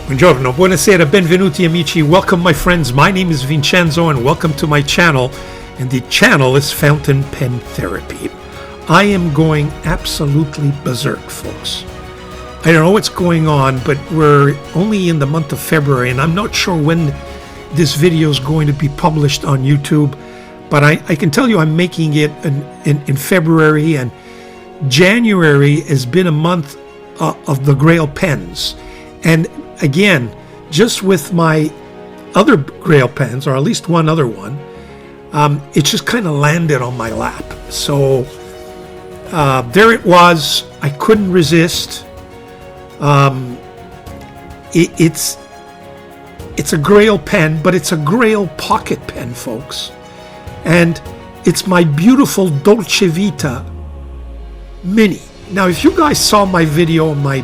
Buongiorno, buonasera, benvenuti amici. Welcome my friends. My name is Vincenzo and welcome to my channel. And the channel is Fountain Pen Therapy. I am going absolutely berserk, folks. I don't know what's going on, but we're only in the month of February and I'm not sure when this video is going to be published on YouTube. But I can tell you I'm making it in February, and January has been a month of the Grail pens. And again, just with my other Grail pens, or at least one other one, it just kind of landed on my lap. So there it was. I couldn't resist. It's a Grail pen, but it's a Grail pocket pen, folks. And it's my beautiful Dolce Vita Mini. Now, if you guys saw my video on my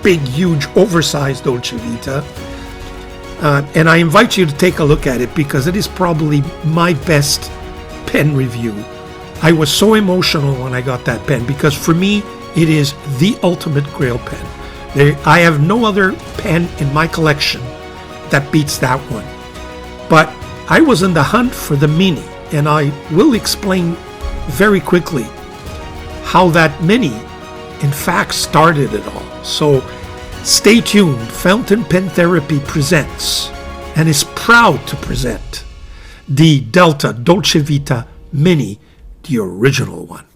big, huge, oversized Dolce Vita, and I invite you to take a look at it because it is probably my best pen review. I was so emotional when I got that pen because for me, it is the ultimate Grail pen. I have no other pen in my collection that beats that one. But I was in the hunt for the Mini, and I will explain very quickly how that Mini in fact started it all. So stay tuned. Fountain Pen Therapy presents and is proud to present the Delta Dolce Vita Mini, the original one.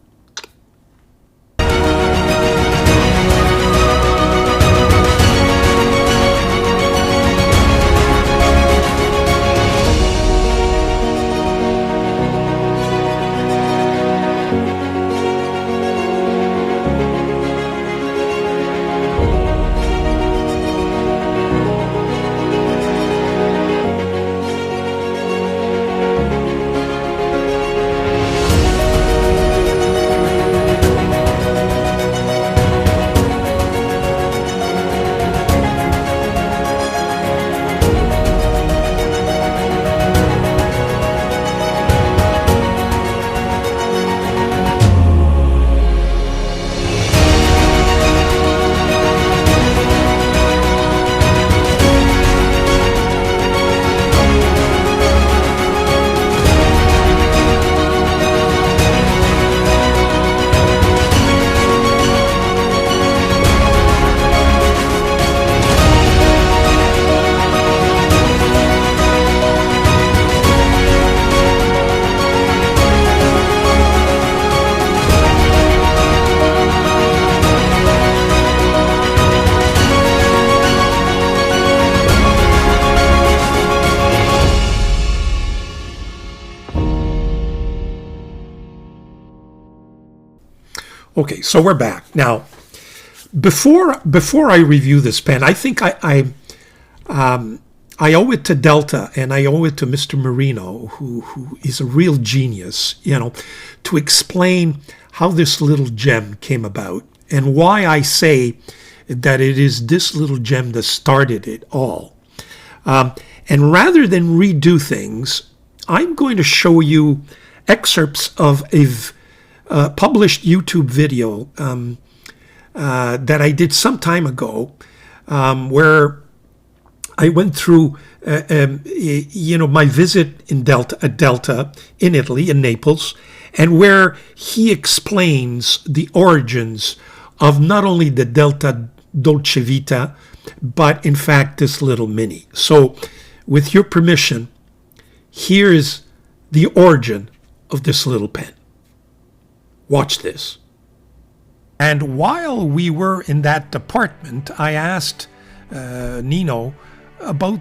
Okay, so we're back. Now, before I review this pen, I think I owe it to Delta and I owe it to Mr. Marino, who is a real genius, to explain how this little gem came about and why I say that it is this little gem that started it all. And rather than redo things, I'm going to show you excerpts of a published YouTube video that I did some time ago, where I went through, my visit in Delta in Italy, in Naples, and where he explains the origins of not only the Delta Dolce Vita, but in fact this little Mini. So, with your permission, here is the origin of this little pen. Watch this. And while we were in that department, I asked Nino about,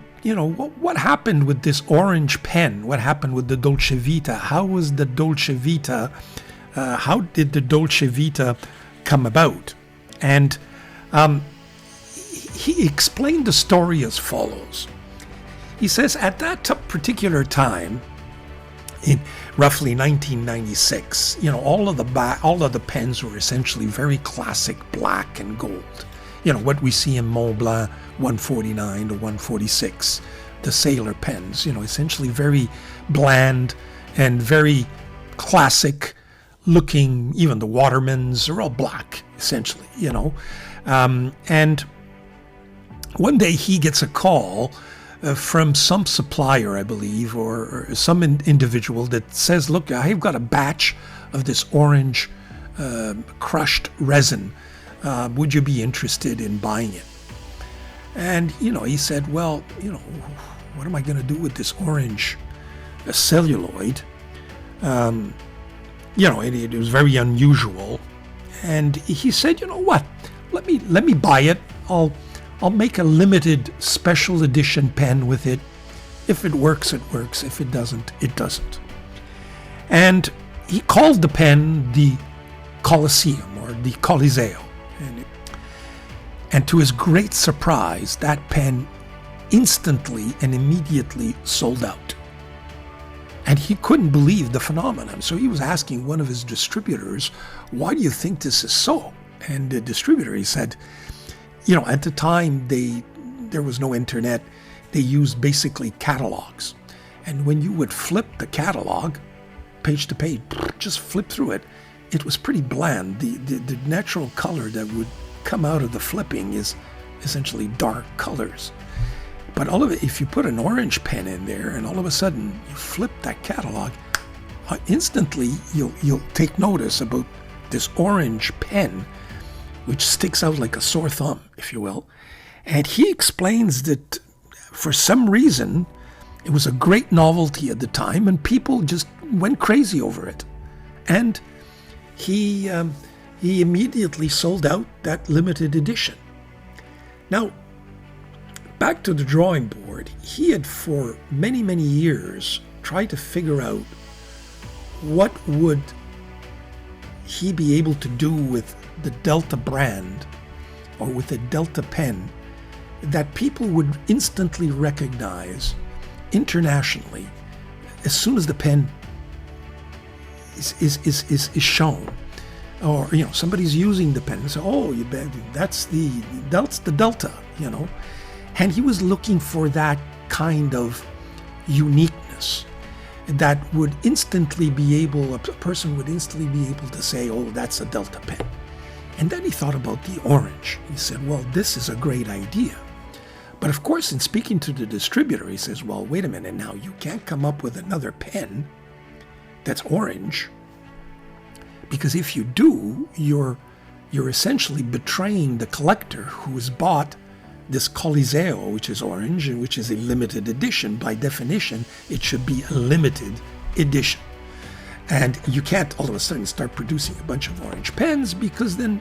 what happened with this orange pen? What happened with the Dolce Vita? How was the Dolce Vita, how did the Dolce Vita come about? And he explained the story as follows. He says, at that particular time, in roughly 1996, all of the pens were essentially very classic black and gold. What we see in Mont Blanc 149 to 146, the sailor pens, essentially very bland and very classic looking. Even the Watermans are all black, essentially, And one day he gets a call from some supplier, I believe, or some individual that says, look, I've got a batch of this orange crushed resin. Would you be interested in buying it? And, he said, well, what am I going to do with this orange celluloid? It was very unusual. And he said, you know what? Let me buy it. I'll make a limited special edition pen with it. If it works, it works. If it doesn't, it doesn't. And he called the pen the Colosseum or the Coliseo. And to his great surprise, that pen instantly and immediately sold out. And he couldn't believe the phenomenon. So he was asking one of his distributors, why do you think this is so? And the distributor, he said, at the time, there was no internet. They used basically catalogs. And when you would flip the catalog, page to page, just flip through it, it was pretty bland. The natural color that would come out of the flipping is essentially dark colors. But all of it, if you put an orange pen in there and all of a sudden you flip that catalog, instantly you'll take notice about this orange pen, which sticks out like a sore thumb, if you will. And he explains that for some reason, it was a great novelty at the time and people just went crazy over it. And he immediately sold out that limited edition. Now, back to the drawing board, he had for many, many years tried to figure out what would he be able to do with the Delta brand or with a Delta pen that people would instantly recognize internationally as soon as the pen is shown. Or, somebody's using the pen and say, oh, that's the Delta, And he was looking for that kind of uniqueness that would instantly be able, a person would instantly be able to say, oh, that's a Delta pen. And then he thought about the orange. He said, well, this is a great idea. But of course, in speaking to the distributor, he says, well, wait a minute now, you can't come up with another pen that's orange. Because if you do, you're essentially betraying the collector who has bought this Coliseo, which is orange and which is a limited edition. By definition, it should be a limited edition. And you can't all of a sudden start producing a bunch of orange pens because then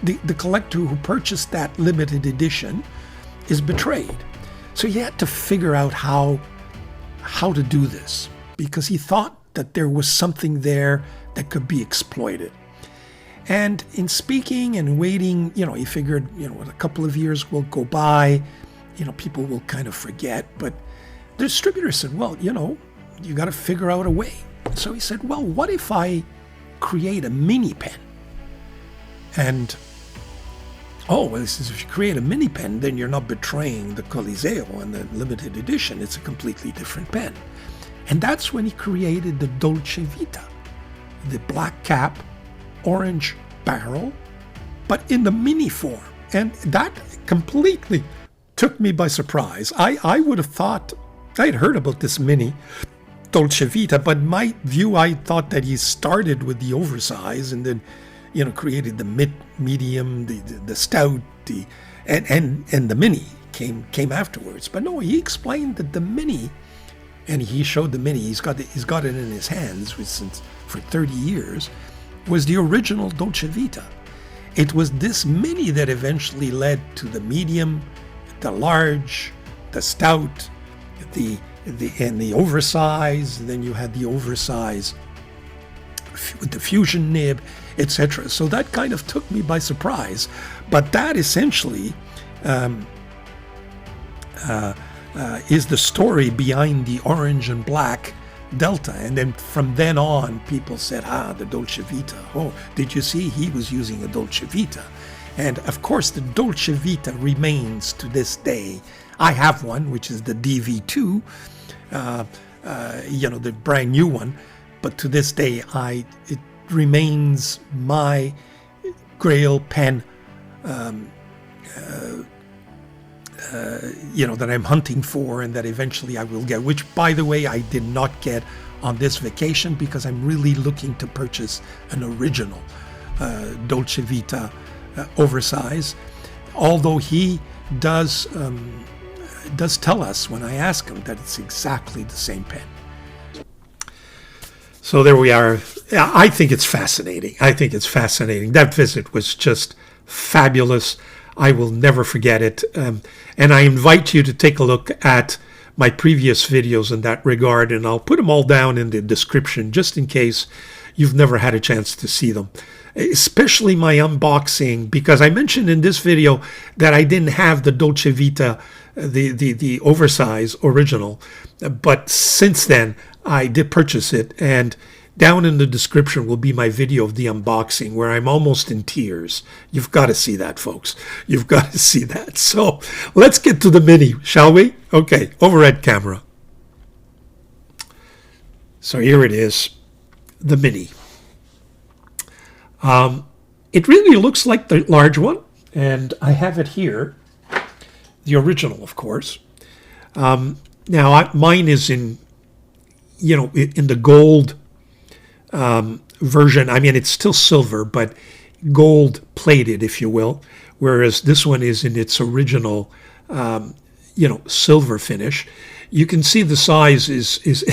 the collector who purchased that limited edition is betrayed. So he had to figure out how to do this because he thought that there was something there that could be exploited. And in speaking and waiting, he figured, a couple of years will go by, people will kind of forget. But the distributor said, well, you got to figure out a way. So he said, well, what if I create a mini pen? And, he says, if you create a mini pen, then you're not betraying the Coliseo and the limited edition. It's a completely different pen. And that's when he created the Dolce Vita, the black cap, orange barrel, but in the mini form. And that completely took me by surprise. I would have thought, I had heard about this mini Dolce Vita, but my view, I thought that he started with the oversize and then, created the medium, the stout, and the mini came afterwards. But no, he explained that the mini, and he showed the mini, he's got it in his hands for 30 years, was the original Dolce Vita. It was this mini that eventually led to the medium, the large, the stout, and the oversize. Then you had the oversize with the fusion nib, etc. So that kind of took me by surprise. But that essentially is the story behind the orange and black Delta. And then from then on, people said, the Dolce Vita. Oh, did you see he was using a Dolce Vita? And of course, the Dolce Vita remains to this day. I have one, which is the DV2, the brand new one. But to this day, it remains my Grail pen that I'm hunting for and that eventually I will get, which, by the way, I did not get on this vacation because I'm really looking to purchase an original Dolce Vita oversize, although he does tell us when I ask him that it's exactly the same pen. So there we are. I think it's fascinating. That visit was just fabulous. I will never forget it. And I invite you to take a look at my previous videos in that regard, and I'll put them all down in the description just in case you've never had a chance to see them. Especially my unboxing, because I mentioned in this video that I didn't have the Dolce Vita, the oversize original, but since then I did purchase it, and down in the description will be my video of the unboxing where I'm almost in tears. You've got to see that, folks. You've got to see that. So let's get to the Mini, shall we? Okay, overhead camera. So here it is, the Mini. It really looks like the large one, and I have it here, the original, of course. Now, mine is in the gold version. I mean, it's still silver, but gold plated, if you will, whereas this one is in its original, silver finish. You can see the size is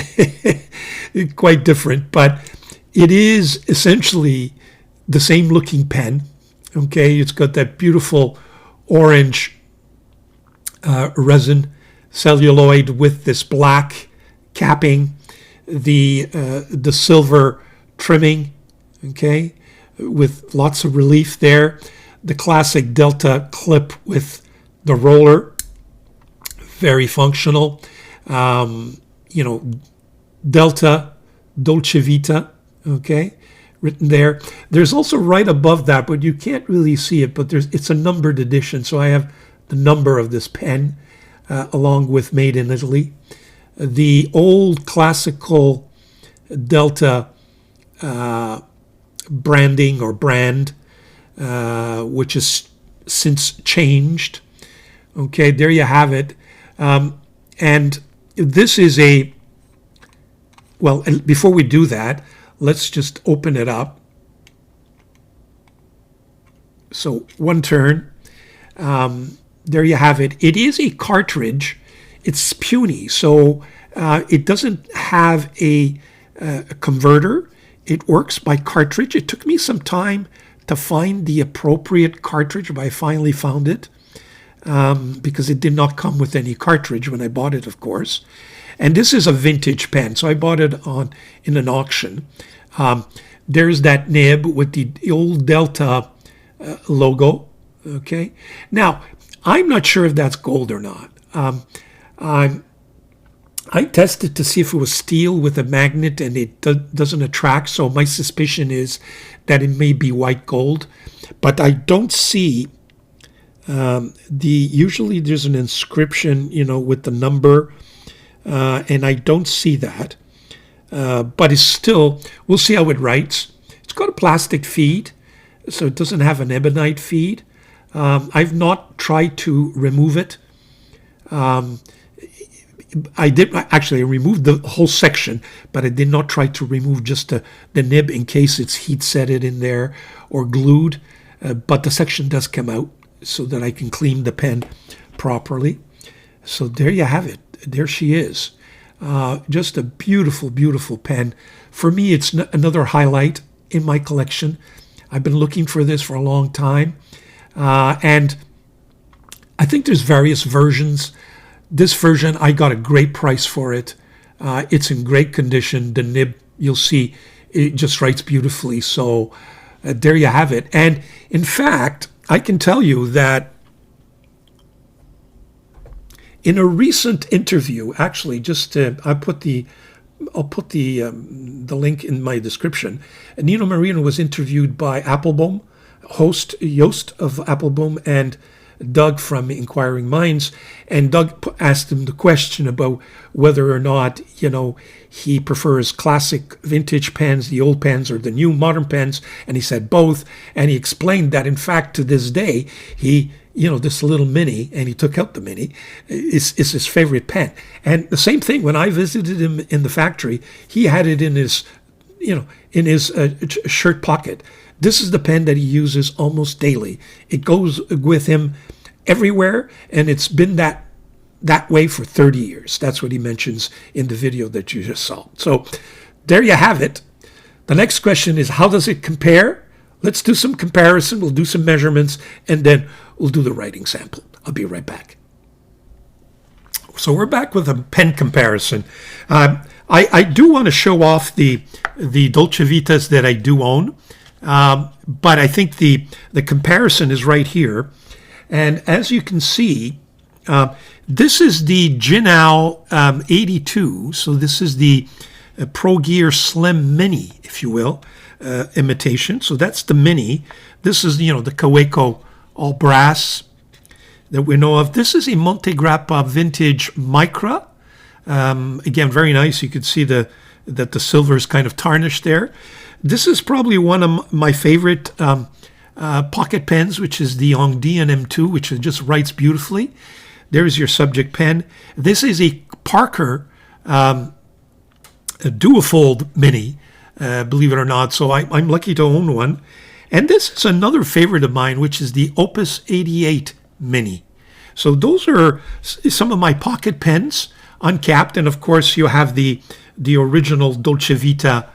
quite different, but it is essentially the same looking pen. Okay, it's got that beautiful orange resin celluloid with this black capping, the silver trimming, okay, with lots of relief there. The classic Delta clip with the roller, very functional. Delta Dolce Vita, okay, written there. There's also right above that, but you can't really see it, but it's a numbered edition, so I have the number of this pen along with Made in Italy. The old classical Delta branding or brand, which has since changed. Okay, there you have it. And this is before we do that, let's just open it up. So one turn. There you have it. It is a cartridge. It's puny, so it doesn't have a converter. It works by cartridge. It took me some time to find the appropriate cartridge, but I finally found it because it did not come with any cartridge when I bought it, of course. And this is a vintage pen, so I bought it in an auction. There's that nib with the old Delta logo. Okay. Now, I'm not sure if that's gold or not. I tested to see if it was steel with a magnet, and it doesn't attract, so my suspicion is that it may be white gold. But I don't see usually there's an inscription, with the number, and I don't see that. But it's still, we'll see how it writes. It's got a plastic feed, so it doesn't have an ebonite feed. I've not tried to remove it. I removed the whole section, but I did not try to remove just the nib in case it's heat setted in there or glued. But the section does come out so that I can clean the pen properly. So there you have it. There she is. Just a beautiful, beautiful pen. For me, it's another highlight in my collection. I've been looking for this for a long time. And I think there's various versions. This version, I got a great price for it. It's in great condition. The nib, you'll see, it just writes beautifully. So there you have it. And in fact, I can tell you that in a recent interview, actually, I'll put the link in my description. Nino Marino was interviewed by Appelboom, host Joost of Appelboom, and Doug from Inquiring Minds, and Doug asked him the question about whether or not, he prefers classic vintage pens, the old pens, or the new modern pens, and he said both, and he explained that, in fact, to this day, he this little mini, and he took out the mini, is his favorite pen. And the same thing, when I visited him in the factory, he had it in his, in his shirt pocket. This is the pen that he uses almost daily. It goes with him everywhere, and it's been that way for 30 years. That's what he mentions in the video that you just saw. So there you have it. The next question is, how does it compare? Let's do some comparison. We'll do some measurements, and then we'll do the writing sample. I'll be right back. So we're back with a pen comparison. I do want to show off the Dolce Vitas that I do own, but I think the comparison is right here. And as you can see, this is the Jinao 82. So this is the Pro Gear Slim Mini, if you will, imitation. So that's the Mini. This is, the Kaweco all brass that we know of. This is a Montegrappa vintage Micra. Again, very nice. You could see that the silver is kind of tarnished there. This is probably one of my favorite pocket pens, which is the Ongdian M2, which just writes beautifully. There's your subject pen. This is a Parker a duofold mini, believe it or not. So I'm lucky to own one. And this is another favorite of mine, which is the Opus 88 mini. So those are some of my pocket pens, uncapped. And of course, you have the original Dolce Vita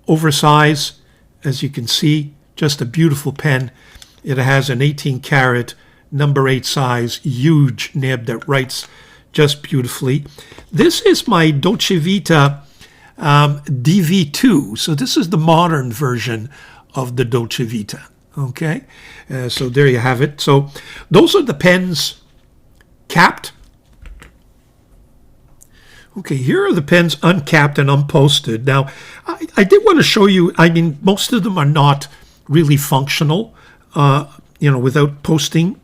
oversize. As you can see, just a beautiful pen. It has an 18 karat number 8 size, huge nib that writes just beautifully. This is my Dolce Vita DV2. So this is the modern version of the Dolce Vita. Okay, so there you have it. So those are the pens capped. Okay, here are the pens uncapped and unposted. Now, I did want to show you, most of them are not really functional, without posting,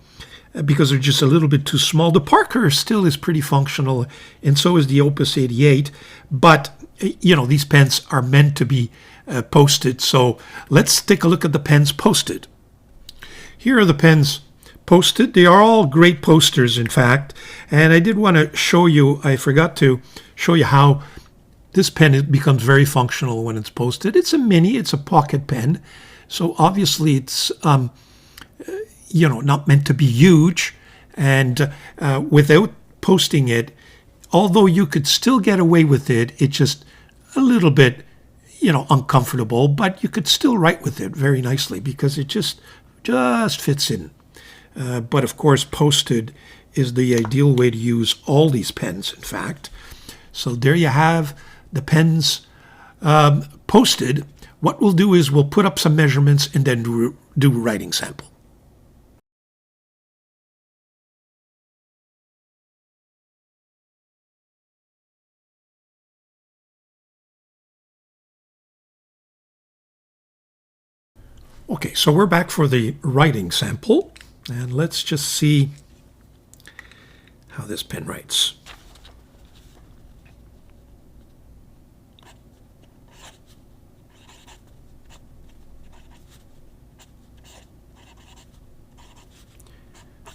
because they're just a little bit too small. The Parker still is pretty functional, and so is the Opus 88. But, these pens are meant to be posted. So let's take a look at the pens posted. Here are the pens posted. They are all great posters, in fact. And I did want to show you, I forgot to show you how this pen becomes very functional when it's posted. It's a mini, it's a pocket pen. So obviously it's, not meant to be huge. And without posting it, although you could still get away with it, it's just a little bit, uncomfortable, but you could still write with it very nicely because it just fits in. But of course, posted is the ideal way to use all these pens, in fact. So there you have the pens posted. What we'll do is we'll put up some measurements and then do a writing sample. Okay, so we're back for the writing sample, and let's just see how this pen writes.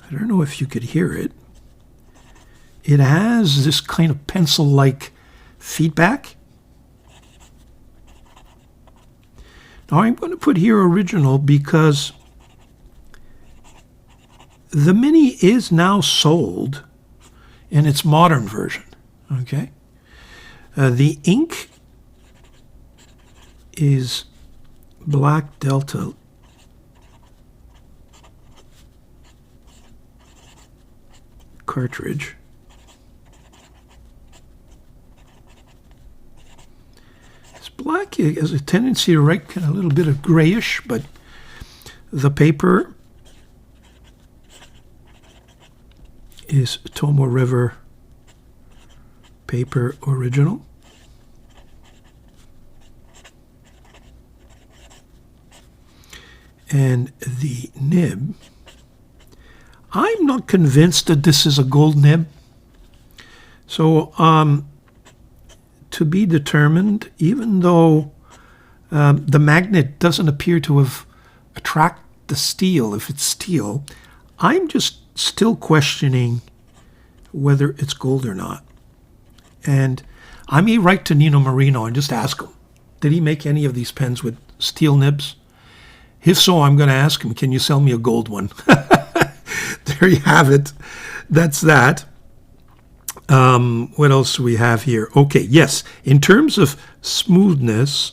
I don't know if you could hear it. It has this kind of pencil-like feedback. Now I'm going to put here original because the Mini is now sold in its modern version. Okay, the ink is black Delta cartridge. Black has a tendency to write kind of a little bit of grayish, but the paper is Tomo River paper original. And the nib, I'm not convinced that this is a gold nib. So, to be determined, even though the magnet doesn't appear to have attracted the steel, if it's steel, I'm just still questioning whether it's gold or not. And I may write to Nino Marino and just ask him, did he make any of these pens with steel nibs? If so, I'm going to ask him, can you sell me a gold one? There you have it. That's that. What else do we have here? Okay, yes. In terms of smoothness,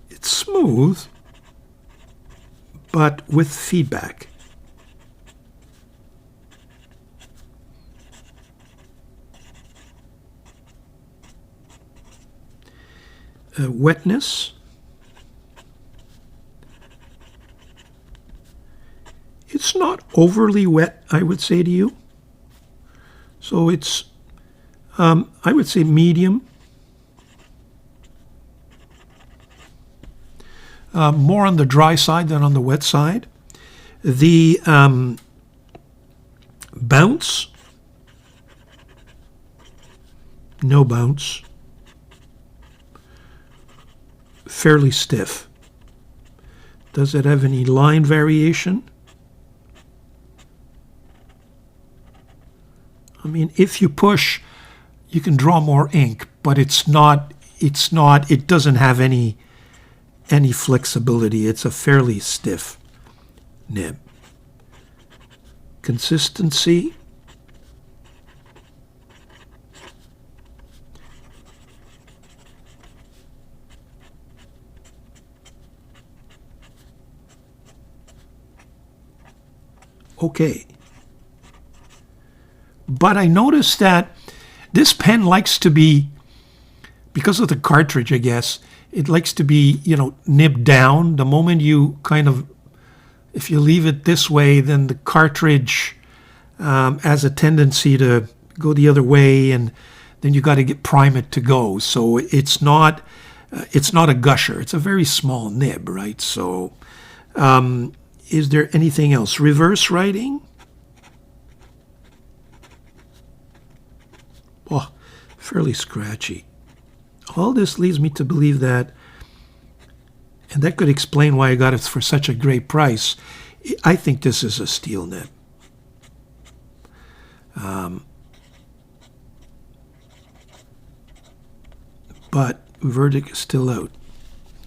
it's smooth, but with feedback. Wetness. It's not overly wet, I would say to you. So it's, I would say medium. More on the dry side than on the wet side. The bounce, no bounce. Fairly stiff. Does it have any line variation? I mean, if you push, you can draw more ink, but it doesn't have any flexibility. It's a fairly stiff nib. Consistency. Okay. But I noticed that this pen likes to be, because of the cartridge, I guess, it likes to be, nibbed down. The moment you if you leave it this way, then the cartridge has a tendency to go the other way, and then you got to prime it to go. So it's not a gusher. It's a very small nib, right? So is there anything else? Reverse writing? Oh, fairly scratchy. All this leads me to believe that, and that could explain why I got it for such a great price, I think this is a steel nib. But verdict is still out.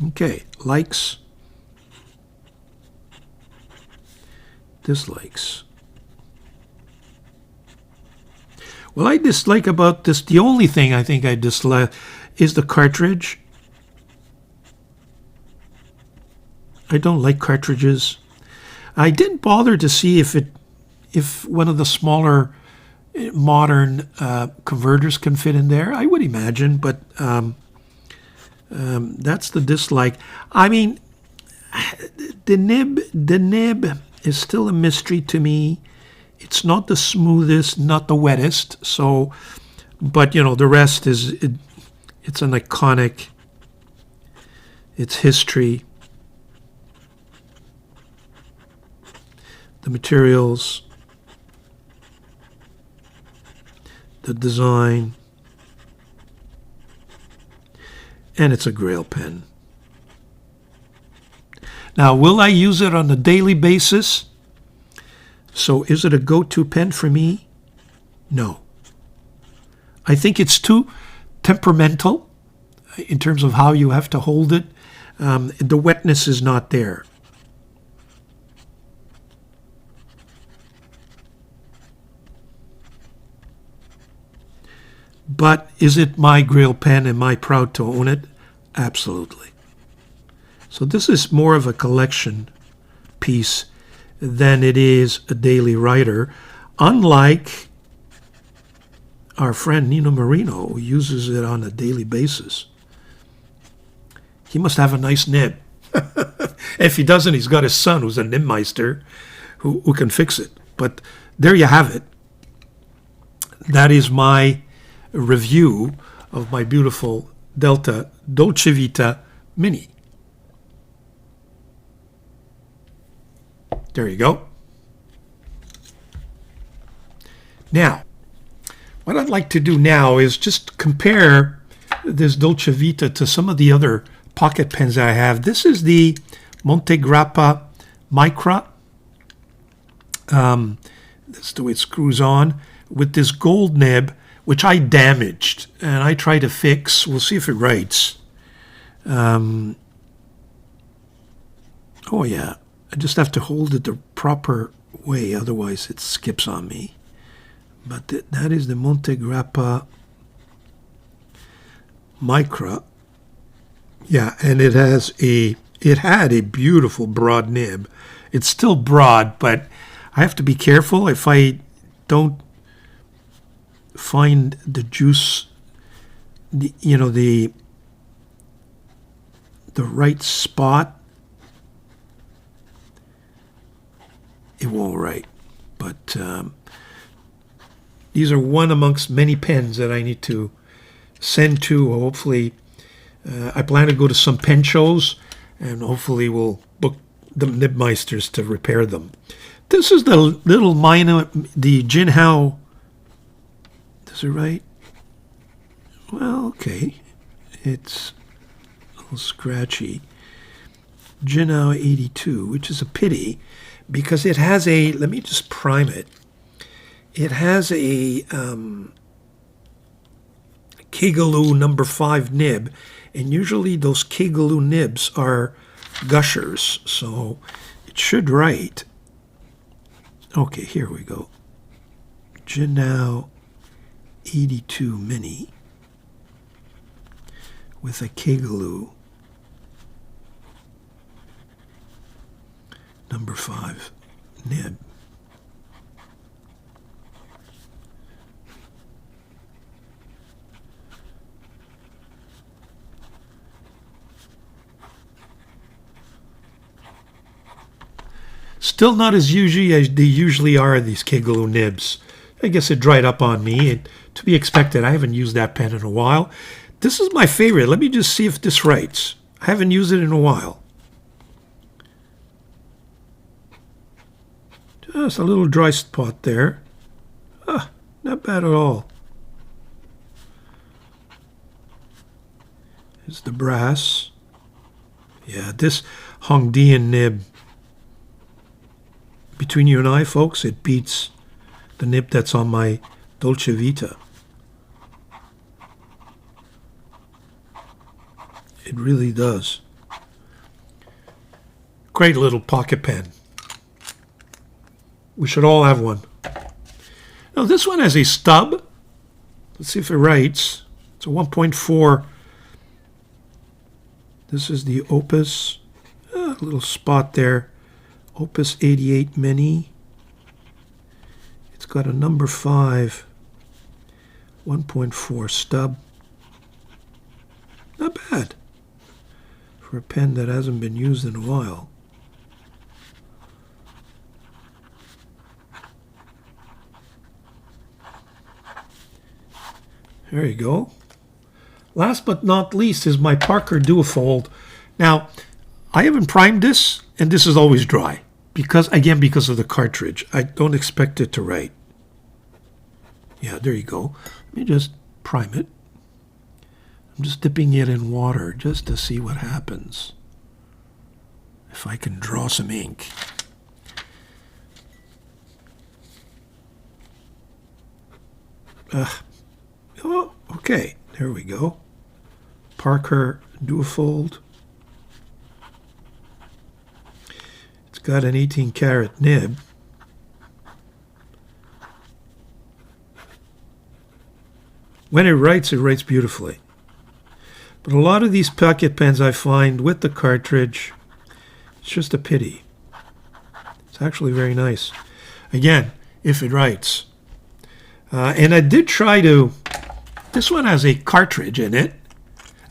Okay, likes, dislikes. What I dislike about this, the only thing I think I dislike is the cartridge. I don't like cartridges. I didn't bother to see if one of the smaller modern converters can fit in there. I would imagine, but that's the dislike. I mean, the nib is still a mystery to me. It's not the smoothest, not the wettest. So, but the rest is it's an iconic. It's history. The materials, the design, and it's a Grail pen. Now, will I use it on a daily basis? So is it a go-to pen for me? No. I think it's too temperamental in terms of how you have to hold it. The wetness is not there. But is it my Grail pen? Am I proud to own it? Absolutely. So this is more of a collection piece than it is a daily writer, unlike our friend Nino Marino, who uses it on a daily basis. He must have a nice nib. If he doesn't, he's got his son, who's a nibmeister, who can fix it. But there you have it. That is my review of my beautiful Delta Dolce Vita Mini. There you go. Now, what I'd like to do now is just compare this Dolce Vita to some of the other pocket pens that I have. This is the Monte Grappa Micra. That's the way it screws on with this gold nib, which I damaged and I try to fix. We'll see if it writes. Oh yeah, I just have to hold it the proper way, otherwise it skips on me. But that is the Monte Grappa Micra. Yeah, and it had a beautiful broad nib. It's still broad, but I have to be careful if I don't find the juice, the right spot. It won't write. But these are one amongst many pens that I need to send to. Hopefully, I plan to go to some pen shows, and hopefully we'll book the Nibmeisters to repair them. This is the little minor, the Jinhao. Is it right? Well, okay. It's a little scratchy. Jinhao 82, which is a pity because it has a, let me just prime it. It has a Kegaloo number 5 nib, and usually those Kegaloo nibs are gushers, so it should write. Okay, here we go. Jinhao 82 Mini with a Kegaloo number 5 nib. Still not as usually as they usually are, these Kegaloo nibs. I guess it dried up on me, and to be expected. I haven't used that pen in a while. This is my favorite. Let me just see if this writes. I haven't used it in a while. Just a little dry spot there. Ah, not bad at all. Here's the brass. Yeah, this Hongdian nib, between you and I, folks, it beats the nib that's on my Dolce Vita. It really does. Great little pocket pen. We should all have one. Now this one has a stub. Let's see if it writes. It's a 1.4. This is the Opus. A little spot there. Opus 88 Mini. It's got a number 5 1.4 stub. Not bad for a pen that hasn't been used in a while. There you go. Last but not least is my Parker Duofold. Now, I haven't primed this, and this is always dry. Because of the cartridge. I don't expect it to write. Yeah, there you go. Let me just prime it. I'm just dipping it in water just to see what happens. If I can draw some ink. Oh, okay. There we go. Parker Duofold. It's got an 18 karat nib. When it writes beautifully. But a lot of these pocket pens I find with the cartridge, it's just a pity. It's actually very nice. Again, if it writes. And I did try to, this one has a cartridge in it,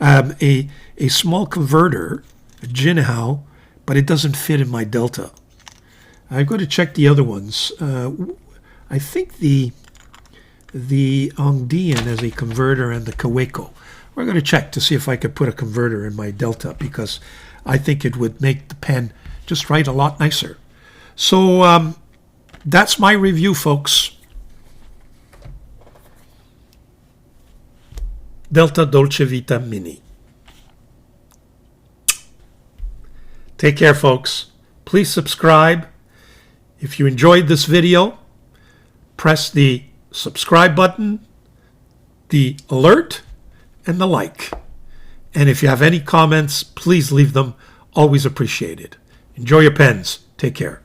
a small converter, a Jinhao, but it doesn't fit in my Delta. I've got to check the other ones. I think the Hongdian has a converter and the Kaweco. We're going to check to see if I could put a converter in my Delta because I think it would make the pen just write a lot nicer. So that's my review, folks. Delta Dolce Vita Mini. Take care, folks. Please subscribe. If you enjoyed this video, press the subscribe button, the alert, and the like. And if you have any comments, please leave them. Always appreciated. Enjoy your pens. Take care.